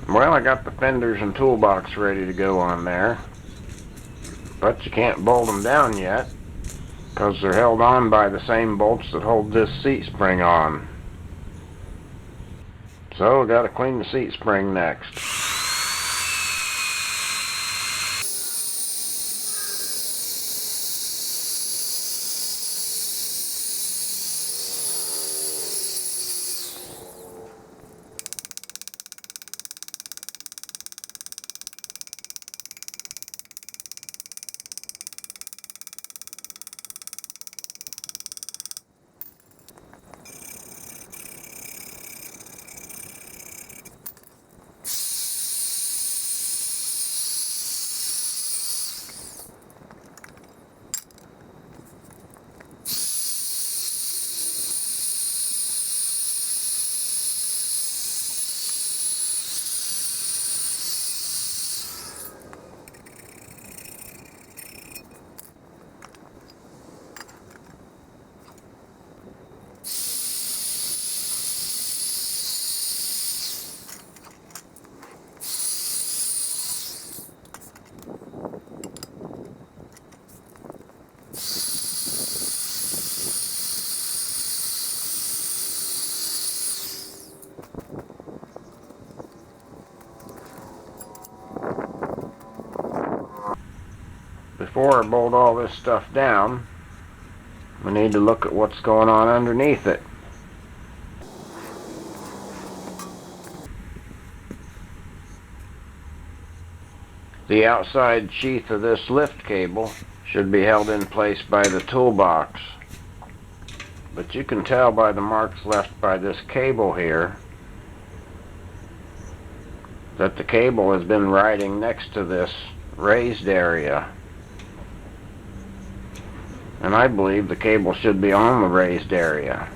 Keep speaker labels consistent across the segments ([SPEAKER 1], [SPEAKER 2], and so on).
[SPEAKER 1] Well, I got the fenders and toolbox ready to go on there, but you can't bolt them down yet because they're held on by the same bolts that hold this seat spring on. So I got to clean the seat spring next. Before I bolt all this stuff down, we need to look at what's going on underneath it. The outside sheath of this lift cable should be held in place by the toolbox. But you can tell by the marks left by this cable here that the cable has been riding next to this raised area. And I believe the cable should be on the raised area.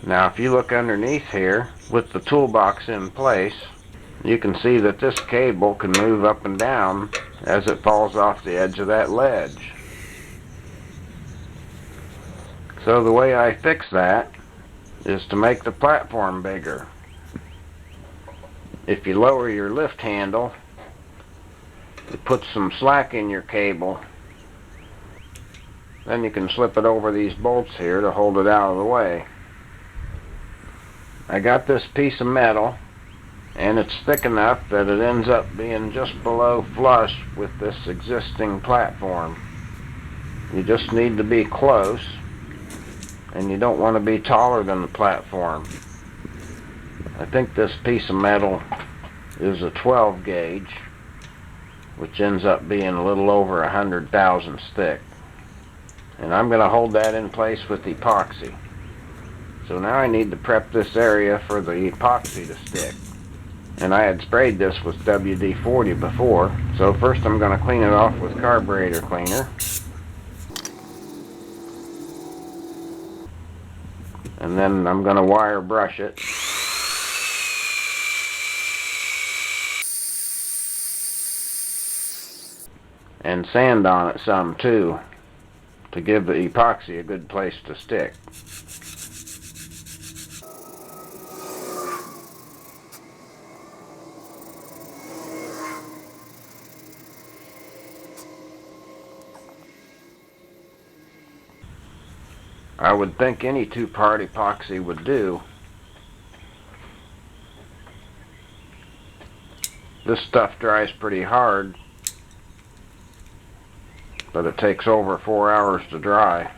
[SPEAKER 1] Now if you look underneath here with the toolbox in place, you can see that this cable can move up and down as it falls off the edge of that ledge. So the way I fix that is to make the platform bigger. If you lower your lift handle, you put some slack in your cable, then you can slip it over these bolts here to hold it out of the way. I got this piece of metal, and it's thick enough that it ends up being just below flush with this existing platform. You just need to be close, and you don't want to be taller than the platform. I think this piece of metal is a 12 gauge, which ends up being a little over 100 thousandths thick. And I'm going to hold that in place with epoxy. So now I need to prep this area for the epoxy to stick. And I had sprayed this with WD-40 before, so first I'm going to clean it off with carburetor cleaner. And then I'm going to wire brush it. And sand on it some too, to give the epoxy a good place to stick. I would think any two-part epoxy would do. This stuff dries pretty hard, but it takes over 4 hours to dry.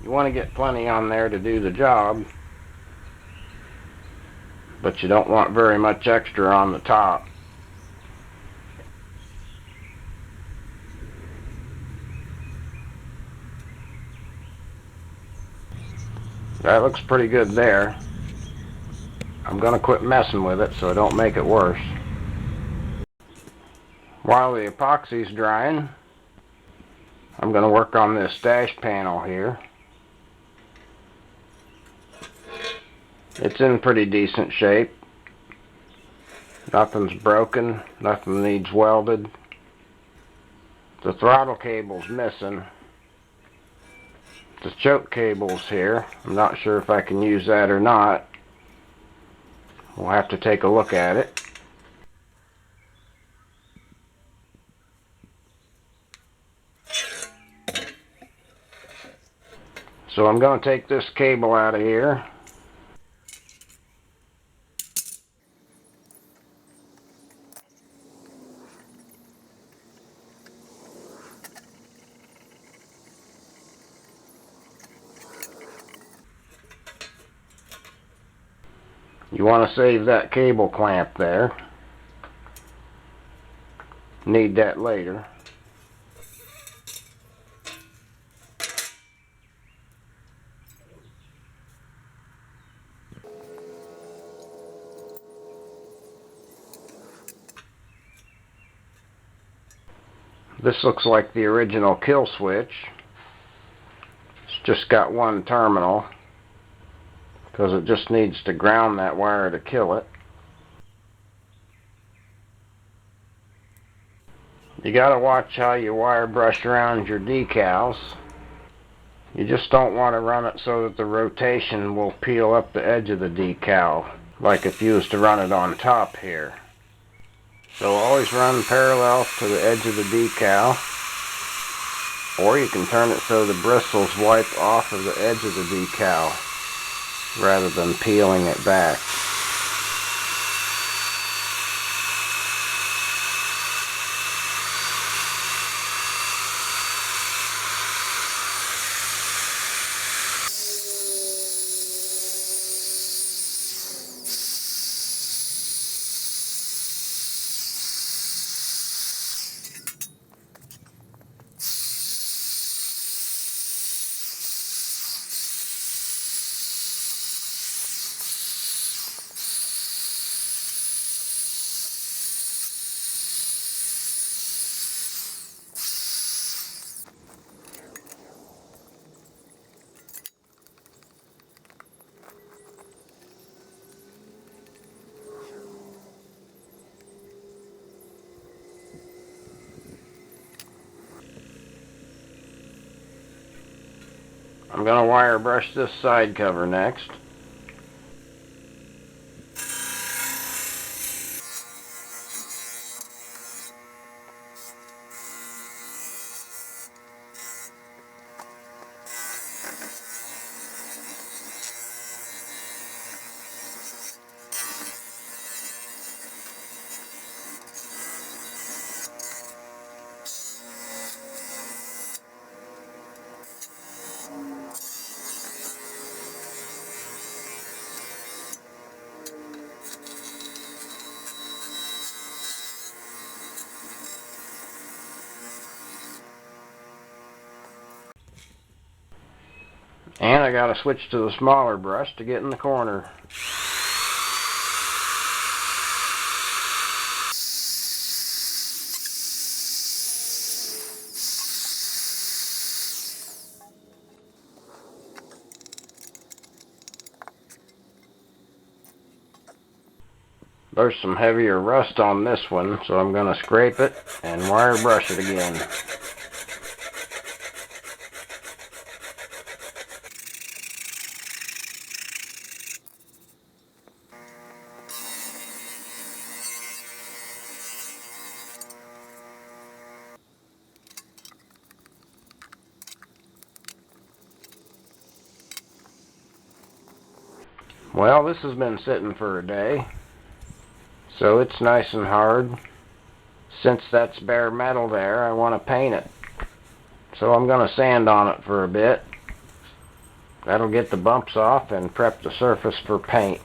[SPEAKER 1] You want to get plenty on there to do the job, but you don't want very much extra on the top. That looks pretty good there. I'm going to quit messing with it so I don't make it worse. While the epoxy's drying, I'm going to work on this dash panel here. It's in pretty decent shape. Nothing's broken, nothing needs welded. The throttle cable's missing. The choke cable's here. I'm not sure if I can use that or not. We'll have to take a look at it. So I'm going to take this cable out of here. You want to save that cable clamp there. Need that later. This looks like the original kill switch. It's just got one terminal because it just needs to ground that wire to kill it. You gotta watch how you wire brush around your decals. You just don't want to run it so that the rotation will peel up the edge of the decal, like if you was to run it on top here. So always run parallel to the edge of the decal, or you can turn it so the bristles wipe off of the edge of the decal rather than peeling it back. I'm going to wire brush this side cover next. And I got to switch to the smaller brush to get in the corner. There's some heavier rust on this one, so I'm going to scrape it and wire brush it again. Well, this has been sitting for a day, so it's nice and hard. Since that's bare metal there, I want to paint it. So I'm going to sand on it for a bit. That'll get the bumps off and prep the surface for paint.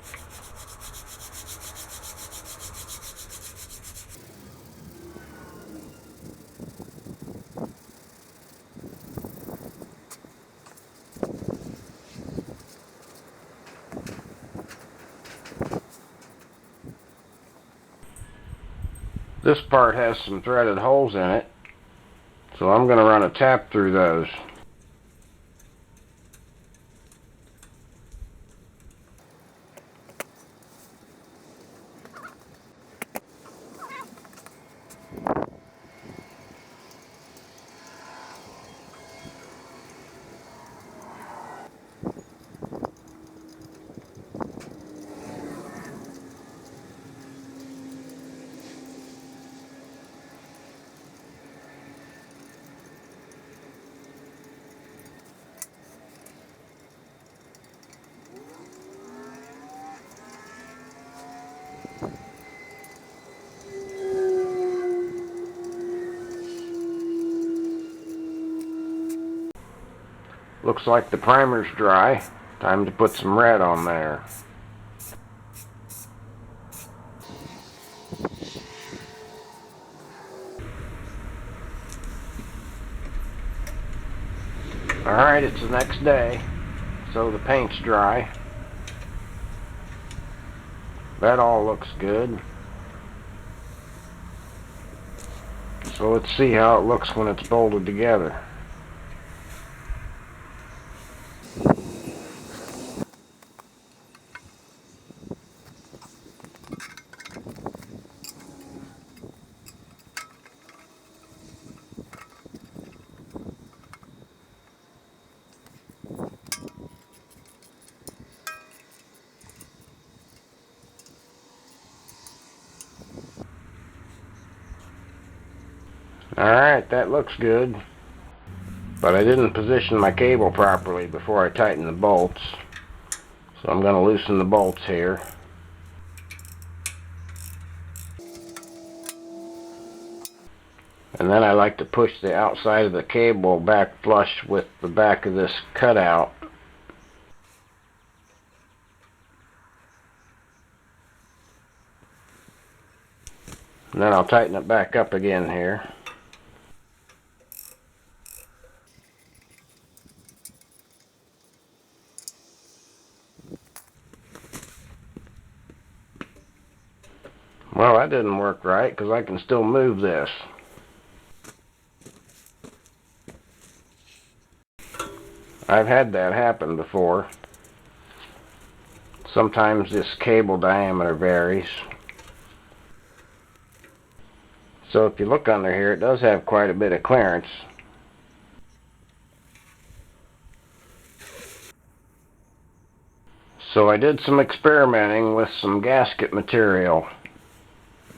[SPEAKER 1] This part has some threaded holes in it, so I'm going to run a tap through those. Looks like the primer's dry. Time to put some red on there. Alright, it's the next day, so the paint's dry. That all looks good. So let's see how it looks when it's bolted together. Alright, that looks good. But I didn't position my cable properly before I tightened the bolts. So I'm going to loosen the bolts here. And then I like to push the outside of the cable back flush with the back of this cutout. And then I'll tighten it back up again here. Well, that didn't work right because I can still move this. I've had that happen before. Sometimes this cable diameter varies. So if you look under here, it does have quite a bit of clearance. So I did some experimenting with some gasket material.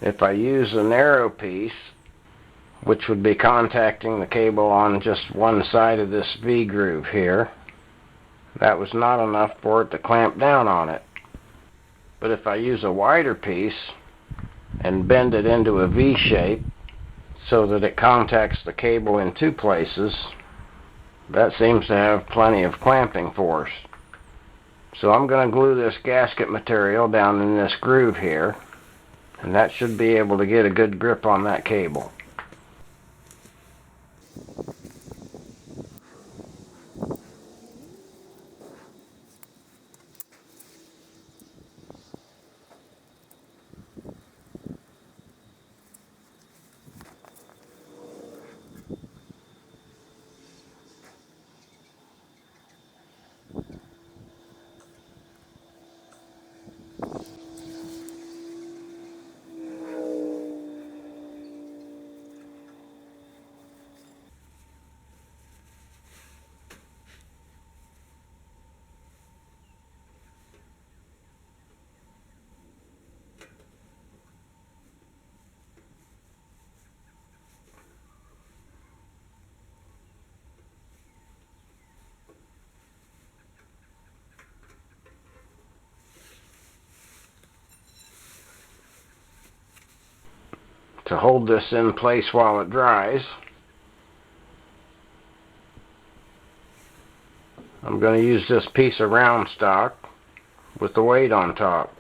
[SPEAKER 1] If I use a narrow piece, which would be contacting the cable on just one side of this V-groove here, that was not enough for it to clamp down on it. But if I use a wider piece and bend it into a V shape so that it contacts the cable in two places, that seems to have plenty of clamping force. So I'm going to glue this gasket material down in this groove here, and that should be able to get a good grip on that cable. To hold this in place while it dries, I'm I'm going to use this piece of round stock with the weight on top.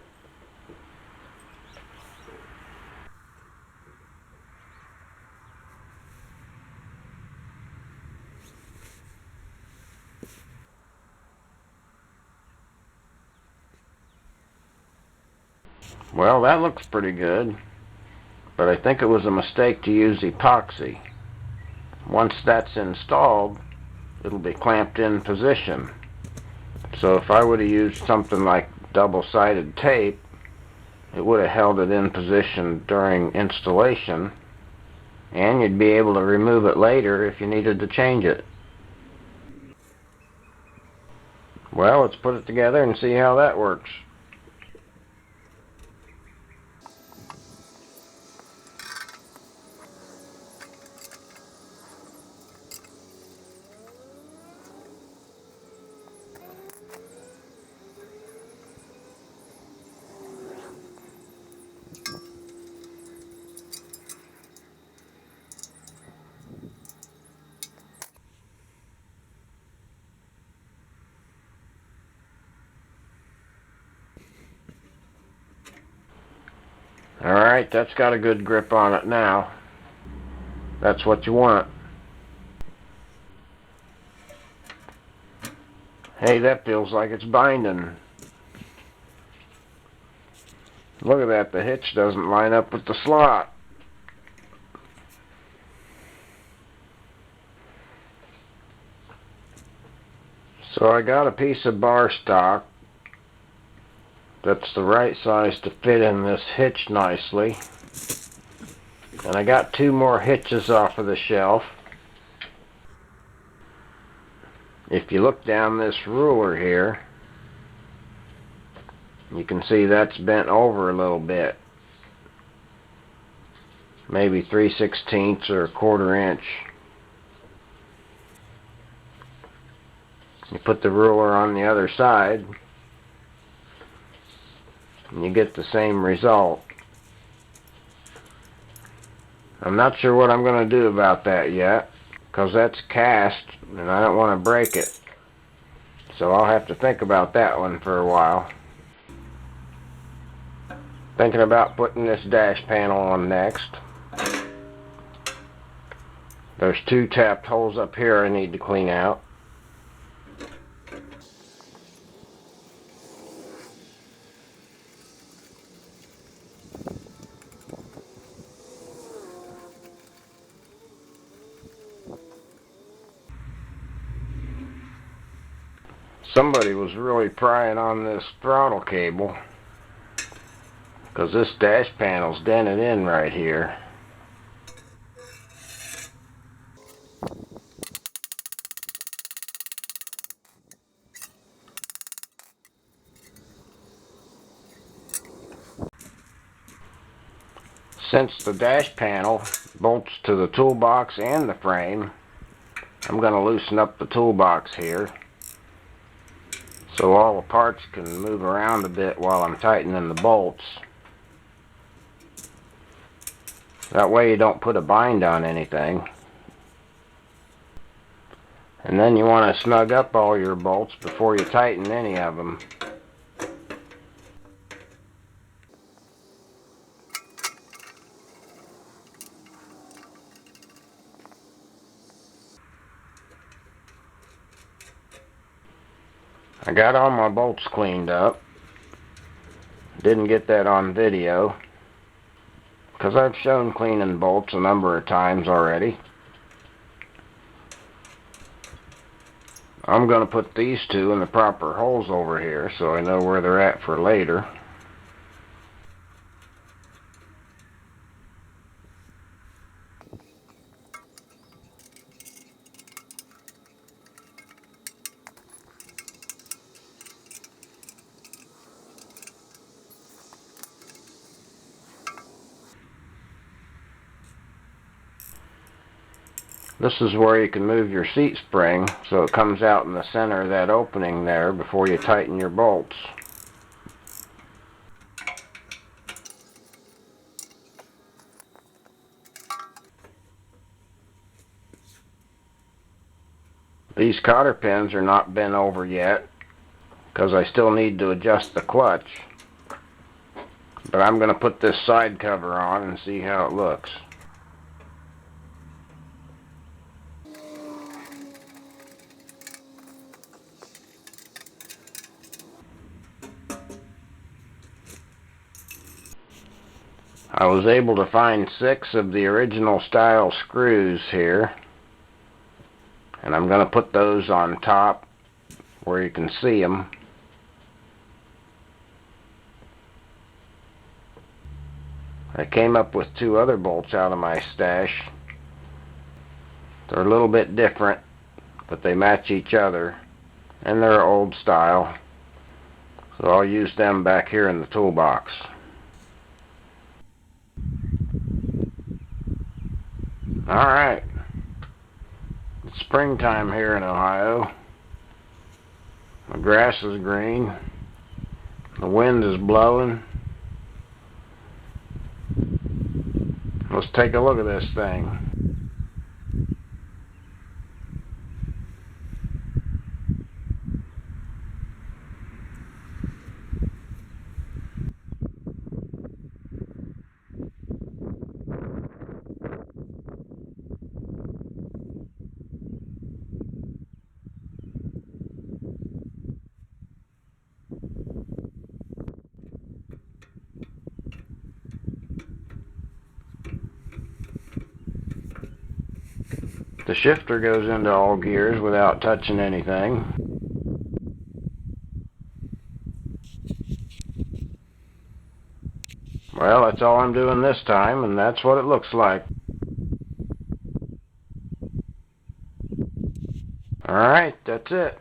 [SPEAKER 1] Well, that looks pretty good, but I think it was a mistake to use epoxy. Once that's installed, it'll be clamped in position. So if I would have used something like double-sided tape, it would have held it in position during installation, and you'd be able to remove it later if you needed to change it. Well, let's put it together and see how that works. Alright, that's got a good grip on it now. That's what you want. Hey, that feels like it's binding. Look at that, the hitch doesn't line up with the slot. So I got a piece of bar stock that's the right size to fit in this hitch nicely. And I got 2 more hitches off of the shelf. If you look down this ruler here, you can see that's bent over a little bit. Maybe 3/16 or 1/4 inch. You put the ruler on the other side, and you get the same result. I'm not sure what I'm going to do about that yet, because that's cast, and I don't want to break it. So I'll have to think about that one for a while. Thinking about putting this dash panel on next. There's 2 tapped holes up here I need to clean out. Somebody was really prying on this throttle cable, because this dash panel's dented in right here. Since the dash panel bolts to the toolbox and the frame, I'm going to loosen up the toolbox here so all the parts can move around a bit while I'm tightening the bolts. That way you don't put a bind on anything. And then you want to snug up all your bolts before you tighten any of them. I got all my bolts cleaned up. Didn't get that on video, because I've shown cleaning bolts a number of times already. I'm going to put these 2 in the proper holes over here so I know where they're at for later. This is where you can move your seat spring so it comes out in the center of that opening there before you tighten your bolts. These cotter pins are not bent over yet because I still need to adjust the clutch. But I'm going to put this side cover on and see how it looks. I was able to find 6 of the original style screws here, and I'm going to put those on top where you can see them. I came up with 2 other bolts out of my stash. They're a little bit different, but they match each other, and they're old style, so I'll use them back here in the toolbox. Alright, it's springtime here in Ohio. The grass is green, the wind is blowing. Let's take a look at this thing. The shifter goes into all gears without touching anything. Well, that's all I'm doing this time, and that's what it looks like. Alright, that's it.